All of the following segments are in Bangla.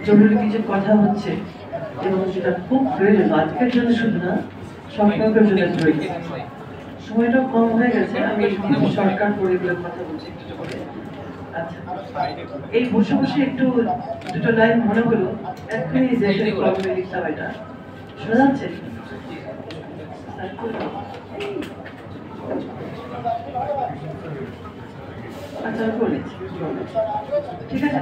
জরুরি কিছু কথা হচ্ছে এবং যেটা খুব প্রয়োজন আজকের জন্য শুধু না, সবসময়ের জন্য প্রয়োজন। সময়টা কম হয়ে গেছে, আমি সরকার পরিবারের কথা বলছি একটু করে। আচ্ছা, এই বসে বসে একটু দুটো লাইন মনে হলো, এক্ষুনি দেশের কর্মে লিখতাম। এটা শোনা যাচ্ছে? আচ্ছা, আমি বলেছি, ঠিক আছে।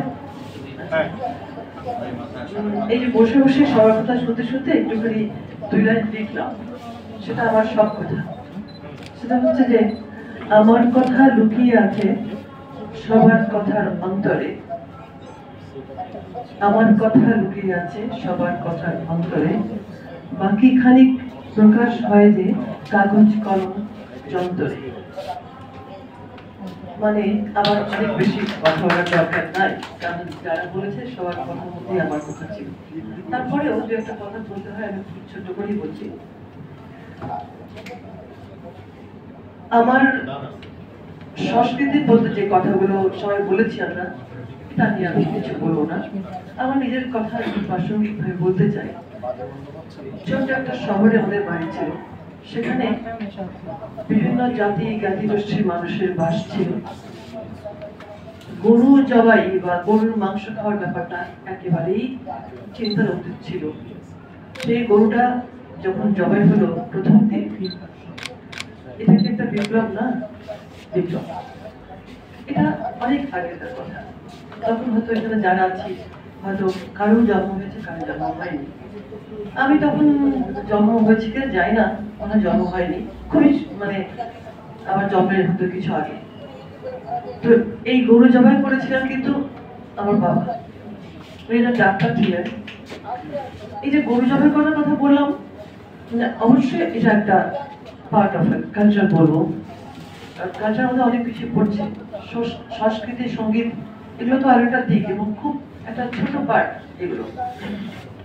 এই যে বসে বসে সবার কথা শুনতে শুনতে একটুখানি দুই লাইন লিখলাম, সেটা আমার সব কথা। সেটা হচ্ছে যে আমার কথা লুকিয়ে আছে সবার কথার অন্তরে, আমার কথা লুকিয়ে আছে সবার কথার অন্তরে, বাকি খানিক প্রকাশ হয় যে কাগজ কলম যন্ত্রে। মানে আমার অনেক বেশি কথা বলার দরকার নাই, কারণ যারা বলেছে সবার কথার মধ্যেই আমার কথা ছিল। তারপরেও দু একটা কথা বলতে হয়, আমি খুব ছোট করেই বলছি। আমার সংস্কৃতি বলতে যে কথাগুলো সবাই বলেছি আমরা, তা নিয়ে আমি কিছু বলবো না। আমার নিজের কথা প্রাসঙ্গিক ভাবে বলতে চাই। ছোট্ট একটা শহরে আমাদের বাড়ি ছিল, সেখানে বিভিন্ন জাতি জ্ঞাতিগোষ্ঠীর মানুষের বাস ছিল। গরু জবাই বা গরুর মাংস খাওয়ার ব্যাপারটা একেবারেই চিন্তার অতীত ছিল। সেই গরুটা যখন জবাই হলো প্রথম দিন, এটা কি একটা বিপ্লব না? বিপ্লব। এটা অনেক আগেকার কথা। তখন হয়তো এখানে যারা আছি হয়তো কারো জন্ম হয়েছে, কারো জন্ম হয়নি। আমি তখন জন্ম হয়েছে কিনা যাই না, ওনার জন্ম হয়নি, খুবই মানে আমার জন্মের হয়তো কিছু আগে। তো এই গরু জবাই করেছিলাম কিন্তু আমার বাবা, উনি ডাক্তার ছিলেন। এই যে গরু জবাই করার কথা বললাম, অবশ্যই এটা একটা পার্ট অফ কালচার বলবো। কালচার মধ্যে অনেক কিছু পড়ছে, সংস্কৃতি, সঙ্গীত, এগুলো তো আর একটা দিক এবং খুব একটা ছোট পার্ট। এগুলো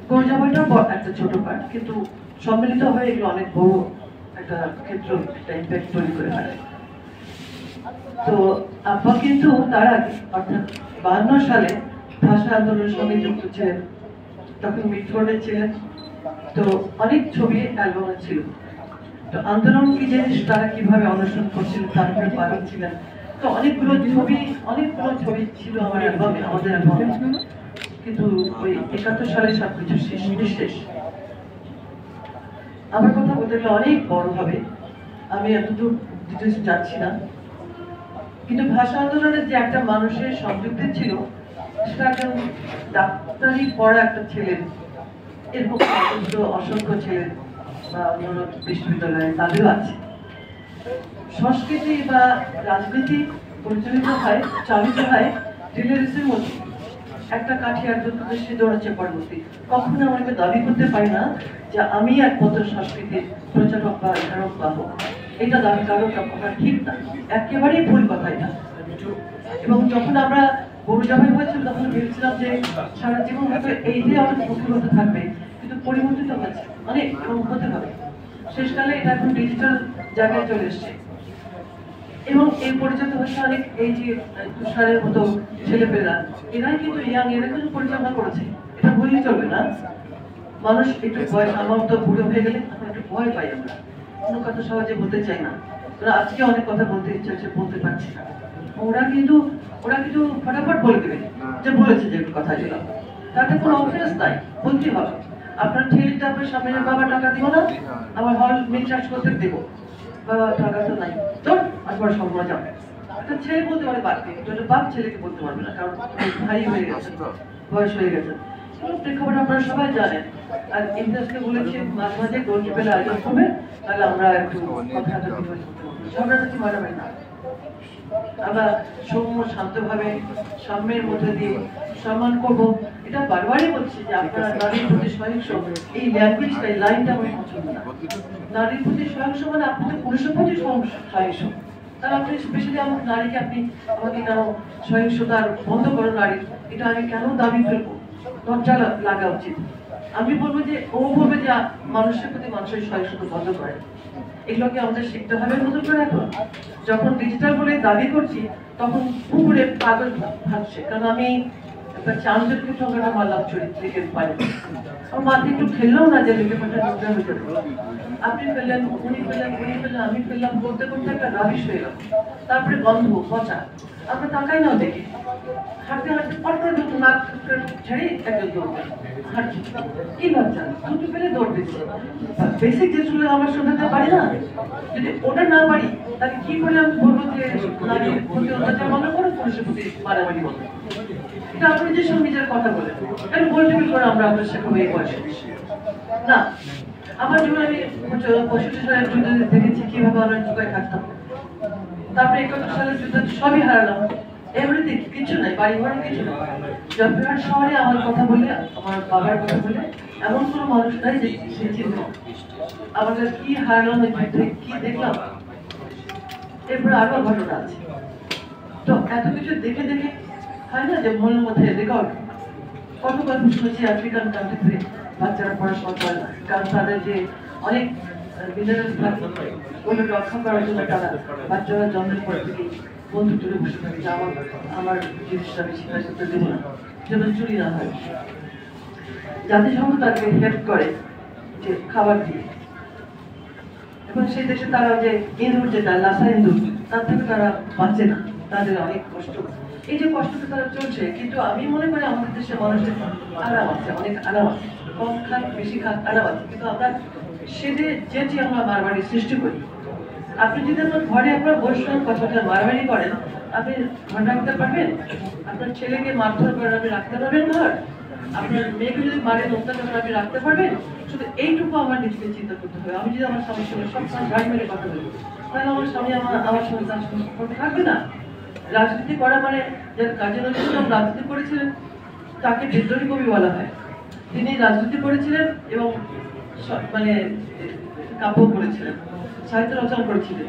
গরু জবাইটাও একটা ছোট পার্ট, কিন্তু সম্মিলিত হয়ে এগুলো অনেক বড় একটা ক্ষেত্র, একটা ইম্প্যাক্ট তৈরি করে ফেলে। তো আব্বা কিন্তু তার আগে অর্থাৎ 52 সালে ভাষা আন্দোলনের সঙ্গে যুক্ত ছিলেন, তখন মিটফোর্ডে ছিলেন। তো অনেক ছবি অ্যালবামে ছিল। তো আন্দোলন কি জিনিস, তারা কিভাবে অনশন করছিলেন, তার উপরে পালন ছিলেন। তো অনেকগুলো ছবি ছিল আমার অ্যালবামে, আমাদের অ্যালবামে। কিন্তু ওই 71 সালে সবকিছু শেষ। আমার কথা বলতে গেলে অনেক বড় হবে, আমি এতদূর ডিটেলস যাচ্ছি না। কিন্তু ভাষা আন্দোলনের যে একটা মানুষের সংযুক্তি ছিল, সেটা একজন ডাক্তারি পড়া একটা ছেলে, এরকম অসংখ্য ছেলে বা অন্যান্য বিশ্ববিদ্যালয়ে তাদেরও আছে। সংস্কৃতি বা রাজনীতি পরিচালিত হয়, চালিত হয় ডিলেরিসের মধ্যে। একটা কাঠি একজন সে দৌড়াচ্ছে পরবর্তী। কখনো আমাকে দাবি করতে পারি না যে আমি একমাত্র সংস্কৃতির প্রচারক বা ধারক বাহক। এটা দাবি কারো করা ঠিক না, একেবারেই ভুল কথা এটা। এবং যখন আমরা গরু জবাই হয়েছিল, তখন ভেবেছিলাম যে সারা জীবন হয়তো এইটাই আমাদের মুখের মধ্যে থাকবে, কিন্তু পরিবর্তিত হয়েছে অনেক এবং হতে হবে। শেষকালে এটা এখন ডিজিটাল জায়গায় চলে এসছে এবং এই পরিচিত হচ্ছে অনেক, এই যে তুষারের মতো ছেলেপেলেরা, এরাই কিন্তু এরা কিন্তু পরিচালনা করেছে। এটা বললেই চলবে না। মানুষ একটু ভয়, আমার তো বুড়ো হয়ে গেলে এখন একটু ভয় পাই আমরা, কোনো কথা সহজে বলতে চাই না। ওরা আজকে অনেক কথা বলতে ইচ্ছে হচ্ছে, বলতে পারছি না। ওরা কিন্তু ফটাফট বলে দেবে যে বলেছে যে কথাগুলো, তাতে কোনো অফেন্স নাই, বলতে হবে। আপনার ছেলেটা আপনার সামনে, বাবা টাকা দিব না, আমার হল মিল চার্জ করতে দেবো, বাবা টাকা তো নাই, তোর একবার সম্মান যাবে। একটা ছেলে বলতে পারে বাপকে, একটা বাপ ছেলেকে বলতে পারবে না, কারণ ভাই হয়ে গেছে, বয়স হয়ে গেছে। প্রেক্ষাপট আপনারা সবাই জানেন। আর ইন্টারেস্টকে বলেছি মাঝে মাঝে গোলকিপের আয়োজন হবে, তাহলে আমরা একটু কথা ঝগড়াঝাটি মারাবে না, আমরা সৌম্য শান্তভাবে সাম্যের মধ্যে দিয়ে সম্মান করব। এটা বারবারই বলছি যে আপনারা নারীর প্রতি সহিংস, এই ল্যাঙ্গুয়েজটা, এই লাইনটা আমার পছন্দ না। নারীর প্রতি সহিংস মানে আপনি তো পুরুষের প্রতি সহিংস, তাহলে আপনি স্পেশালি আমার নারীকে আপনি আমাকে কেন সহিংসতার বন্ধ করো নারী, এটা আমি কেন দাবি ফেলবো? লজ্জা লাগা উচিত। আমি বলবো যে ও বলবে যে মানুষের প্রতি মানুষের সহিংসতা বন্ধ করে। এগুলোকে আমাদের শিখতে হবে নতুন করে। এখন যখন ডিজিটাল বলে দাবি করছি, তখন পুকুরে পাগল ভাবছে, কারণ আমি চাঁদকে ঠোকরা মারলাম চরিত্রিকের পারে আমার মাথা একটু খেললেও না যে লিখে পাঠা নোংরা হয়ে যেত। আপনি ফেললেন, উনি ফেললেন, উনি ফেললেন, আমি ফেললাম, করতে করতে একটা রাবিশ হয়ে গেল। তারপরে গন্ধ পচা, আমরা তাকাই নাও দেখি, হাঁটতে হাঁটতে পট করে দুটো নাক ছেড়ে একজন দৌড়বে হাঁটছি, কি লজ্জা, দুটো ফেলে দৌড় দিচ্ছে। বেসিক যেগুলো আমরা শোনাতে পারি না, যদি ওটা না পারি তাহলে কি করে আমি বলবো যে নারীর প্রতি অত্যাচার বন্ধ করো, পুরুষের প্রতি মারামারি বন্ধ। এটা আপনি যে সব নিজের কথা বলেন, কেন গোলটেবিল করে আমরা আপনার শেখাবো এই বয়সে না। আমার জীবনে আমি 65 সালের যুদ্ধ দেখেছি কিভাবে আমরা চুকায় থাকতাম, তারপরে 71 সালের যুদ্ধ সবই হারালাম, এভরিথিং, কিছু নাই, বাড়ি ঘর কিছু নাই। জয়পুরহাট শহরে আমার কথা বলে, আমার বাবার কথা বলে এমন কোনো মানুষ নাই যে সে চিহ্ন আমাদের কি হারালাম, কি দেখলাম। এরপরে আরো ঘটনা আছে। তো এত কিছু দেখে দেখে হয় না যে মনের মধ্যে রেকর্ড, কত গল্প শুনেছি আফ্রিকান কান্ট্রিতে বাচ্চারা পড়াশোনা করে না, কারণ তাদের যে অনেক মিনারেলস থাকে ওগুলো রক্ষা করার জন্য তারা বাচ্চারা জন্মের পর থেকে বন্ধু তুলে বসে থাকে যে আমার জিনিসটা আমি স্বীকার করতে দেবো না, যেন চুরি না হয়। জাতিসংঘ তাকে হেল্প করে যে খাবার দিয়ে, এবং সেই দেশে তারা যে ইঁদুর, যেটা লাসা ইঁদুর, তার থেকে তারা বাঁচে না, তাদের অনেক কষ্ট। এই যে কষ্টটা তারা চলছে, কিন্তু আমি মনে করি আমাদের দেশের মানুষের আরাম আছে, অনেক আরাম আছে, কম খাক বেশি খাক আরাম আছে, কিন্তু আমরা সেদে যেটি আমরা মারামারি সৃষ্টি করি। আপনি যদি আপনার ঘরে আপনার বসবেন কথাটা মারামারি করেন, আপনি ঘর রাখতে পারবেন? আপনার ছেলেকে মারধর করেন, আপনি রাখতে পারবেন ঘর? আপনার মেয়েকে যদি মারেন অত্যাচার করে আপনি রাখতে পারবেন? শুধু এইটুকু আমার নিজেকে চিন্তা করতে হবে। আমি যদি আমার স্বামীর সঙ্গে সবসময় গাড়ি মেরে কথা বলি, তাহলে আমার স্বামী আমার সঙ্গে তার সঙ্গে সম্পর্ক থাকবে না। রাজনীতি করা মানে, যারা কাজী নজরুল ইসলাম রাজনীতি করেছিলেন তাকে বিদ্রোহী কবি বলা হয়। তিনি রাজনীতি করেছিলেন এবং মানে কাব্য করেছিলেন, সাহিত্য রচনা করেছিলেন।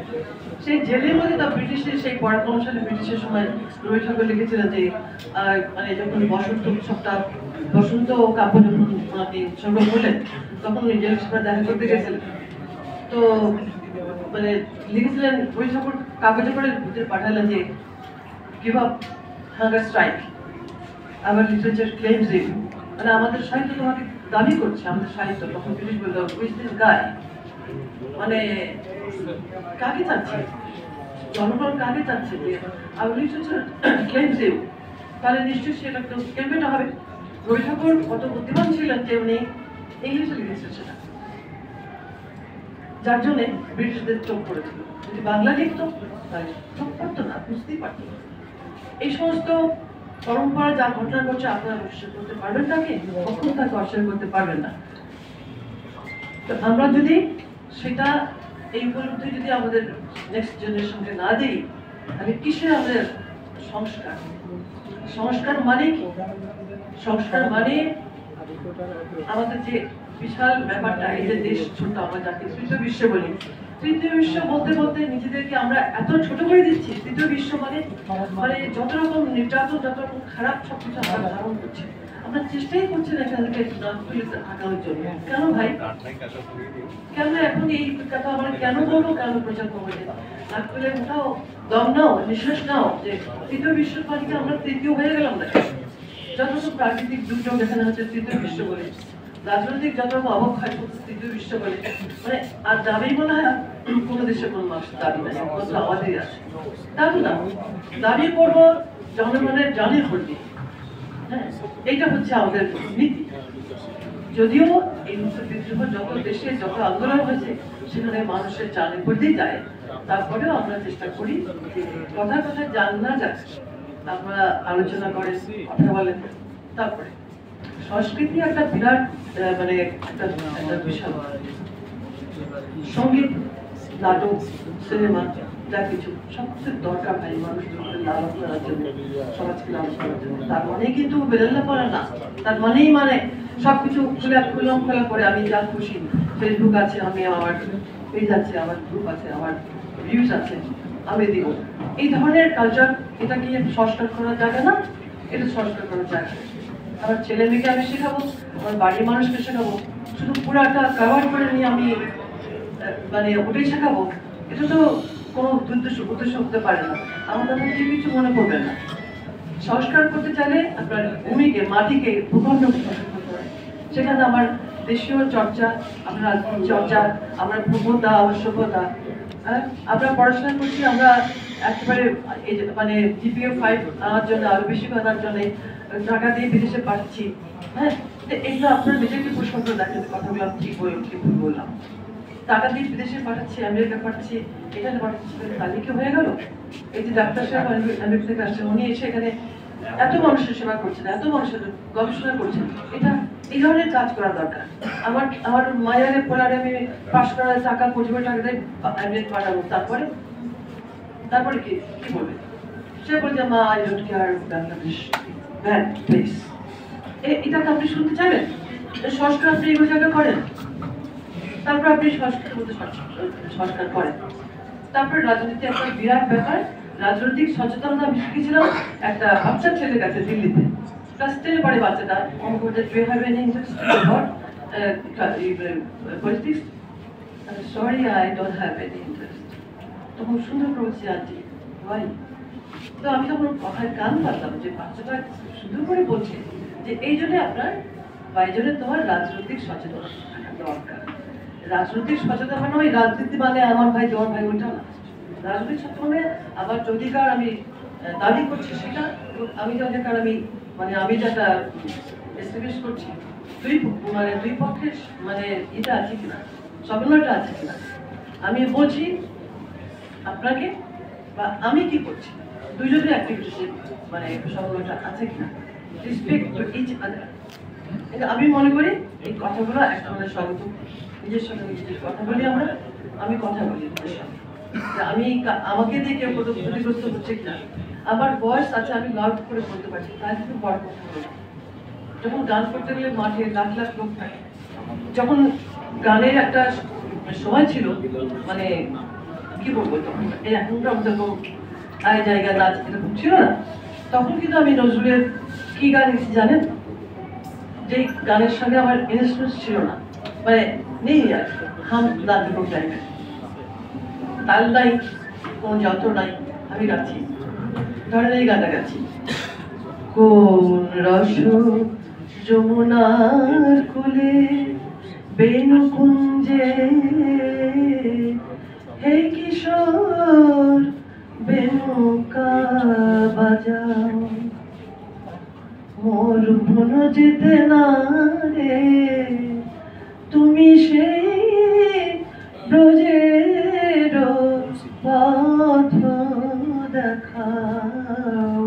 সেই জেলের মধ্যে তার ব্রিটিশের সেই পরাক্রমশালী ব্রিটিশের সময় রবি ঠাকুর লিখেছিলেন যে মানে যখন বসন্ত উৎসবটা, বসন্ত কাব্য যখন আপনি উৎসর্গ করলেন, তখন উনি জেলের সাথে দেখা করতে গেছিলেন। তো মানে লিখেছিলেন রবি ঠাকুর কাগজে করে ভিতরে পাঠালেন যে give up hunger strike, our literature claims it, মানে আমাদের সাহিত্য তোমাকে দাবি করছে, আমাদের সাহিত্য। তখন ব্রিটিশ বলল উইথ দিস গাই, মানে কাকে চাচ্ছে জনগণ, কাকে চাচ্ছে যে our literature claims you, তাহলে নিশ্চয়ই সেটা তো কেলবেটা হবে। রবি ঠাকুর কত বুদ্ধিমান ছিলেন যে উনি ইংলিশে লিখেছেন সেটা, যার জন্য ব্রিটিশদের চোখ পড়েছিল। যদি বাংলা লিখতো তাহলে চোখ পড়তো না, বুঝতেই পারতো না। এই সমস্ত পরম্পরা যা ঘটনা ঘটছে আপনারা অস্বীকার করতে পারবেন তাকে, কখন তাকে অস্বীকার করতে পারবেন না। তো আমরা যদি সেটা এই উপলব্ধি যদি আমাদের নেক্সট জেনারেশনকে না দিই, তাহলে কিসে আমাদের সংস্কার? সংস্কার মানে কি? সংস্কার মানে আমাদের যে বিশাল ব্যাপারটা, এই যে দেশ ছোট, আমরা যাকে তৃতীয় বিশ্ব বলি, তৃতীয় বিশ্ব বলতে বলতে নিজেদেরকে আমরা এত ছোট করে দিচ্ছি। তৃতীয় বিশ্ব মানে মানে যত রকম নির্যাতন, যত রকম খারাপ সবকিছু আমরা ধারণ করছি। আমরা চেষ্টাই করছি না এখান থেকে আগানোর জন্য। কেন ভাই? কেন এখন এই কথা আমরা কেন বলবো, কেন প্রচার করবো? না করলে ওটাও দম নাও, নিঃশ্বাস নাও যে তৃতীয় বিশ্ব পানিতে আমরা তৃতীয় হয়ে গেলাম না। যত প্রাকৃতিক দুর্যোগ এখানে হচ্ছে তৃতীয় বিশ্ব বলে, রাজনৈতিক যত অবক্ষয় তৃতীয় বিশ্ব বলে, মানে আর দাবি মনে হয় কোনো দেশে কোনো মানুষ দাবি নেই, আমাদেরই আছে। তা তো না, দাবি করবো জনগণের জানের প্রতি। হ্যাঁ, এইটা হচ্ছে আমাদের নীতি। যদিও এই বিদ্রোহ যত দেশে যত আন্দোলন হয়েছে সেখানে মানুষের জানের প্রতি যায়, তারপরেও আমরা চেষ্টা করি যে কথায় কথায় জান না যাক, আমরা আলোচনা করেন, কথা বলেন। তারপরে সংস্কৃতি একটা বিরাট মানে একটা বিশাল, সঙ্গীত, নাটক, সিনেমা, যা কিছু সবচেয়ে দরকার ভাই মানুষকে লালন করার জন্য, সমাজকে লালন করার জন্য। তার মানে কিন্তু বেরেল্লা করা না, তার মানেই মানে সবকিছু খুলম খোলা করে আমি যা খুশি, ফেসবুক আছে, আমি আমার পেজ আছে, আমার গ্রুপ আছে, আমার ভিউজ আছে, আমি দিব। এই ধরনের কালচার, এটা কি সংস্কার করা যাবে না? এটা সংস্কার করা যায়। আমার ছেলে মেয়েকে আমি শেখাবো, আমার বাড়ির মানুষকে শেখাবো, শুধু পুরাটা কভার করে নিয়ে আমি মানে ওটাই শেখাবো, এটা তো কোনো উদ্দেশ্য হতে পারে না। আমাদের মধ্যে কিছু মনে করবেন না, সংস্কার করতে চাইলে আপনার ভূমিকে, মাটিকে, ভূখণ্ডকে সংস্কার করতে হয়। সেখানে আমার দেশীয় চর্চা, আমরা রাজনীতি চর্চা, আমরা ভূমতা, আবশ্যকতা, আমরা পড়াশোনা করছি, আমরা একেবারে মানে জিপিএ 5 আনার জন্য, আরো বেশি করার জন্য টাকা দিয়ে বিদেশে পাঠাচ্ছি। হ্যাঁ, এগুলো আপনার নিজেকে প্রশ্ন করে দেখেন, কথাগুলো আমি ঠিক ভুল বললাম। টাকা দিয়ে বিদেশে পাঠাচ্ছি, আমেরিকা পাঠাচ্ছি, এখানে পাঠাচ্ছি, তাহলে কি হয়ে গেল? এই যে ডাক্তার সাহেব আমেরিকা থেকে আসছেন, উনি এসে এখানে এত মানুষের সেবা করছেন, এত মানুষের গবেষণা করছেন, এটা এই ধরনের কাজ করা দরকার। আমার মায়ের পোলারে আমি পাশ করার টাকা, কোটি কোটি টাকা দিয়ে আমেরিকা পাঠাবো, তারপরে কি বলবে? সে বলছে, মা, I don't care, Bangladesh bad place. এটাকে আপনি শুনতে চাইবেন? সংস্কার আপনি এগুলো জায়গা করেন, তারপর আপনি সংস্কারের মধ্যে সংস্কার করেন। তারপর রাজনীতি একটা বিরাট ব্যাপার। রাজনৈতিক সচেতনতা আমি শিখেছিলাম একটা বাচ্চা ছেলের কাছে, দিল্লিতে ক্লাস 10 পড়ে বাচ্চাটা। আমাকে বলছে, do you have any interest in politics? Sorry, I don't have any interest. তখন সুন্দর করে বলছি, আন্টি ওয়াই? তো আমি তখন কথায় কান পারলাম যে বাচ্চাটা সুন্দর করে বলছে যে এই জন্য আপনার বা এই জন্য তোমার রাজনৈতিক সচেতনতা থাকা দরকার। রাজনৈতিক সচেতন মানে ওই রাজনীতি মানে আমার ভাই তোমার ভাই, ওটা না। রাজনৈতিক সচেতন মানে আমার যে অধিকার আমি দাবি করছি সেটা, আমি যে অধিকার আমি যেটা এস্টাবলিশ করছি, দুই পক্ষের এটা আছে কিনা, সমন্বয়টা আছে কিনা, আমি বলছি আপনাকে বা আমি কি করছি, দুইজনের অ্যাক্টিভিটি সমন্বয়টা আছে কিনা, রেসপেক্ট টু ইচ আদার। এটা আমি মনে করি এই কথাগুলো এক ধরনের সঙ্গে নিজের সঙ্গে নিজের কথা বলি, আমি কথা বলি নিজের সঙ্গে, আমাকে দিয়ে কেউ ক্ষতিগ্রস্ত হচ্ছে কিনা। আমার বয়স আছে, আমি লাউড করে বলতে পারছি, তাই কিন্তু বড় কথা বলো না। যখন গান করতে গেলে মাঠে লাখ লাখ লোক থাকে, যখন গানের একটা সময় ছিল, কি বলবো, তখন এখনকার যেরকম আয় জায়গা নাচ এরকম ছিল না, তখন কিন্তু আমি নজরুলের কি গান লিখছি জানেন? যে গানের সঙ্গে আমার ইনস্ট্রুমেন্ট ছিল না, নেই আর হাম দাদু টাইপের, তাল নাই, কোনো যন্ত্র নাই, আমি গাচ্ছি, ধরেন এই গানটা গাচ্ছি, কোন রস যমুনার কুলে বেনু কুঞ্জে, হে কিশোর বেনুকা বাজাও, মোর মন যেতে না রে, তুমি সেই ব্রজের পথ দেখাও।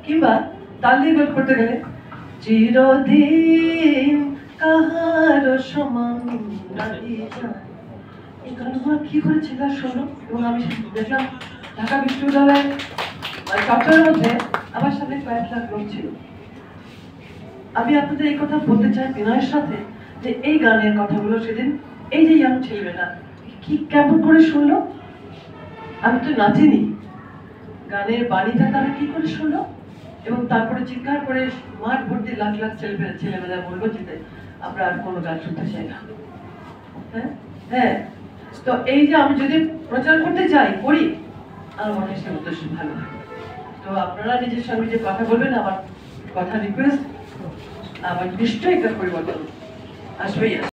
কিংবা তাল দিয়ে গল্প করতে গেলে, চিরদিন কাহার সমান দাঁড়িয়ে যায়। এই গানগুলো কি করে ছেলেরা শোনো, এবং আমি দেখলাম ঢাকা বিশ্ববিদ্যালয়ের চত্বরের মধ্যে আমার সামনে কয়েক লাখ লোক ছিল। আমি আপনাদের এই কথা বলতে চাই বিনয়ের সাথে যে এই গানের কথাগুলো সেদিন এই যে ইয়াং ছেলেমেয়েরা কি কেমন করে শুনলো, আমি তো নাচিনি, গানের বাণীটা তারা কি করে শুনলো, এবং তারপরে চিৎকার করে মাঠ ভর্তি লাখ লাখ ছেলেমেয়েরা বলবো যে আমরা আর কোনো গান শুনতে চাই না। হ্যাঁ, তো এই যে আমি যদি প্রচার করতে চাই করি, আমার মনে হয় সে উদ্দেশ্য ভালো। তো আপনারা নিজের সঙ্গে যে কথা বলবেন, আমার কথা রিকোয়েস্ট, আমার নিশ্চয়ই একটা পরিবর্তন আসবেই।